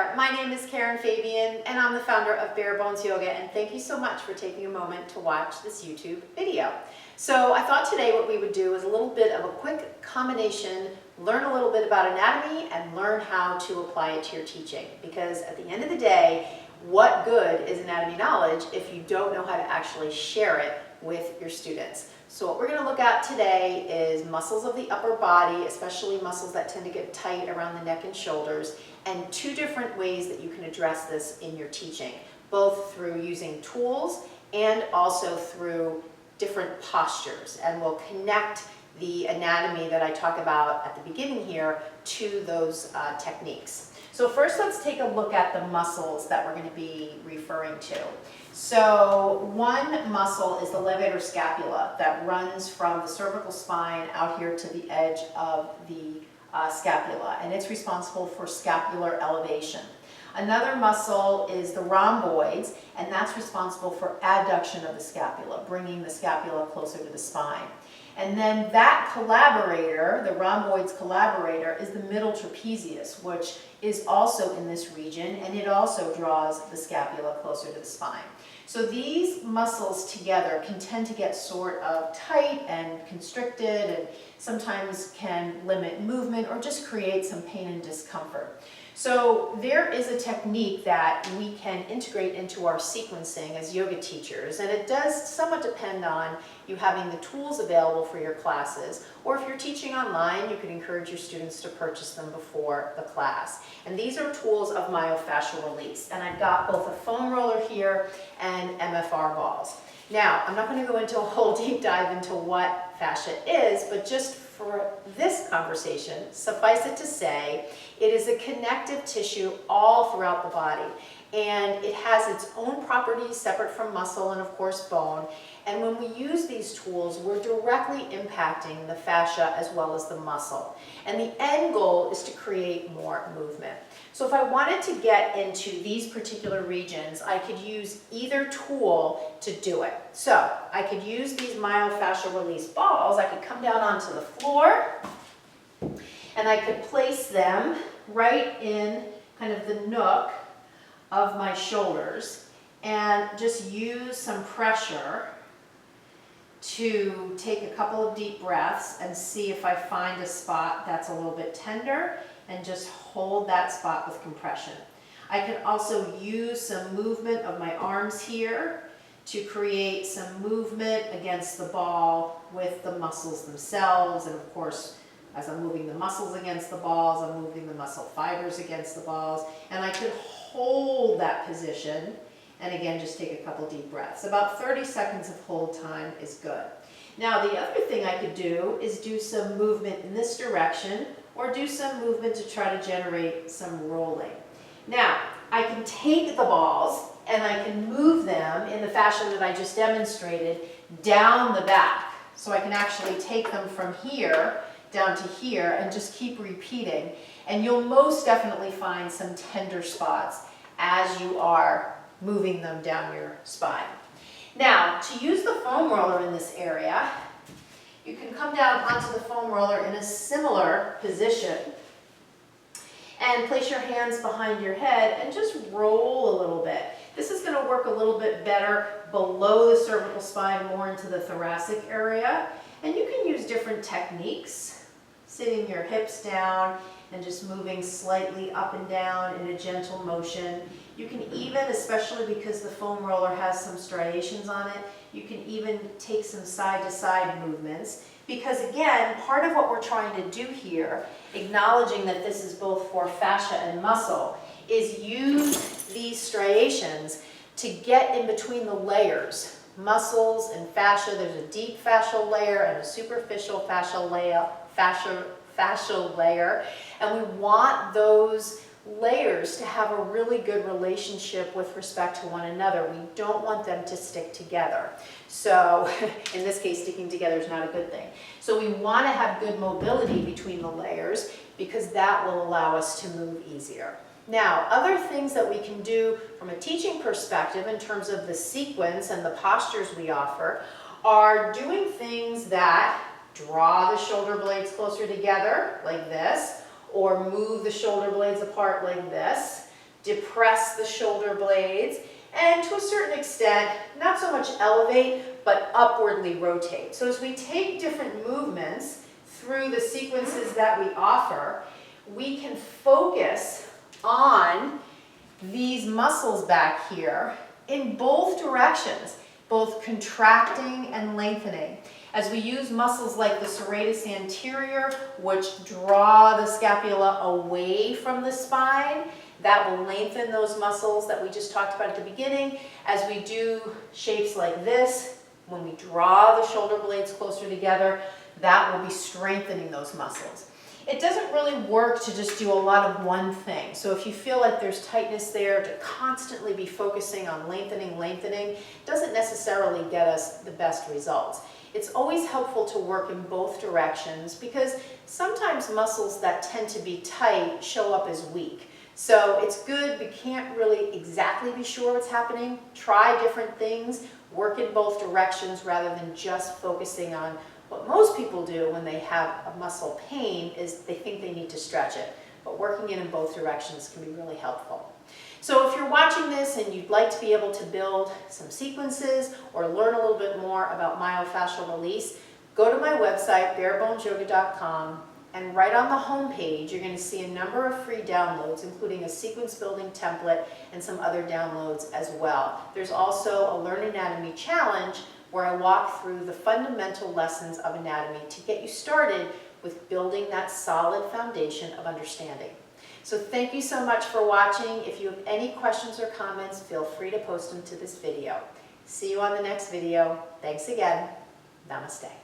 there, my name is Karen Fabian and I'm the founder of Bare Bones Yoga, and thank you so much for taking a moment to watch this YouTube video. So I thought today what we would do is a little bit of a quick combination, learn a little bit about anatomy and learn how to apply it to your teaching, because at the end of the day, what good is anatomy knowledge if you don't know how to actually share it with your students? So what we're going to look at today is muscles of the upper body, especially muscles that tend to get tight around the neck and shoulders, and two different ways that you can address this in your teaching, both through using tools and also through different postures. And we'll connect the anatomy that I talk about at the beginning here to those techniques. So first, let's take a look at the muscles that we're going to be referring to. So one muscle is the levator scapula that runs from the cervical spine out here to the edge of the scapula, and it's responsible for scapular elevation. Another muscle is the rhomboids, and that's responsible for adduction of the scapula, bringing the scapula closer to the spine. And then that collaborator, the rhomboids collaborator, is the middle trapezius, which is also in this region, and it also draws the scapula closer to the spine. So these muscles together can tend to get sort of tight and constricted, and sometimes can limit movement or just create some pain and discomfort. So there is a technique that we can integrate into our sequencing as yoga teachers, and it does somewhat depend on you having the tools available for your classes, or if you're teaching online, you could encourage your students to purchase them before the class. And these are tools of myofascial release, and I've got both a foam roller here and MFR balls. Now, I'm not going to go into a whole deep dive into what fascia is, but just for this conversation, suffice it to say, it is a connective tissue all throughout the body, and it has its own properties separate from muscle and of course bone. And when we use these tools, we're directly impacting the fascia as well as the muscle. And the end goal is to create more movement. So if I wanted to get into these particular regions, I could use either tool to do it. So I could use these myofascial release balls. I could come down onto the floor and I could place them right in kind of the nook of my shoulders and just use some pressure to take a couple of deep breaths and see if I find a spot that's a little bit tender, and just hold that spot with compression. I can also use some movement of my arms here to create some movement against the ball with the muscles themselves, and of course, as I'm moving the muscles against the balls, I'm moving the muscle fibers against the balls, and I could hold that position, and again, just take a couple deep breaths. About 30 seconds of hold time is good. Now, the other thing I could do is do some movement in this direction, or do some movement to try to generate some rolling. Now, I can take the balls and I can move them in the fashion that I just demonstrated down the back. So I can actually take them from here down to here and just keep repeating. And you'll most definitely find some tender spots as you are moving them down your spine. Now, to use the foam roller in this area, you can come down onto the foam roller in a similar position and place your hands behind your head and just roll a little bit. This is going to work a little bit better below the cervical spine, more into the thoracic area. And you can use different techniques, sitting your hips down and just moving slightly up and down in a gentle motion. You can even, especially because the foam roller has some striations on it, you can even take some side-to-side movements, because again, part of what we're trying to do here, acknowledging that this is both for fascia and muscle, is use these striations to get in between the layers. Muscles and fascia, there's a deep fascial layer and a superficial fascial layer, and we want those layers to have a really good relationship with respect to one another. We don't want them to stick together. So in this case, sticking together is not a good thing. So we want to have good mobility between the layers, because that will allow us to move easier. Now, other things that we can do from a teaching perspective in terms of the sequence and the postures we offer are doing things that draw the shoulder blades closer together like this, or move the shoulder blades apart like this, depress the shoulder blades, and to a certain extent, not so much elevate, but upwardly rotate. So as we take different movements through the sequences that we offer, we can focus on these muscles back here in both directions, both contracting and lengthening. As we use muscles like the serratus anterior, which draw the scapula away from the spine, that will lengthen those muscles that we just talked about at the beginning. As we do shapes like this, when we draw the shoulder blades closer together, that will be strengthening those muscles. It doesn't really work to just do a lot of one thing. So if you feel like there's tightness there, to constantly be focusing on lengthening, doesn't necessarily get us the best results. It's always helpful to work in both directions because sometimes muscles that tend to be tight show up as weak. So it's good, we can't really exactly be sure what's happening. Try different things, work in both directions rather than just focusing on what most people do when they have a muscle pain is they think they need to stretch it. But working it in both directions can be really helpful. So if you're watching this and you'd like to be able to build some sequences or learn a little bit more about myofascial release, go to my website, barebonesyoga.com, and right on the home page, you're going to see a number of free downloads, including a sequence building template and some other downloads as well. There's also a Learn Anatomy challenge where I walk through the fundamental lessons of anatomy to get you started with building that solid foundation of understanding. So thank you so much for watching. If you have any questions or comments, feel free to post them to this video. See you on the next video. Thanks again. Namaste.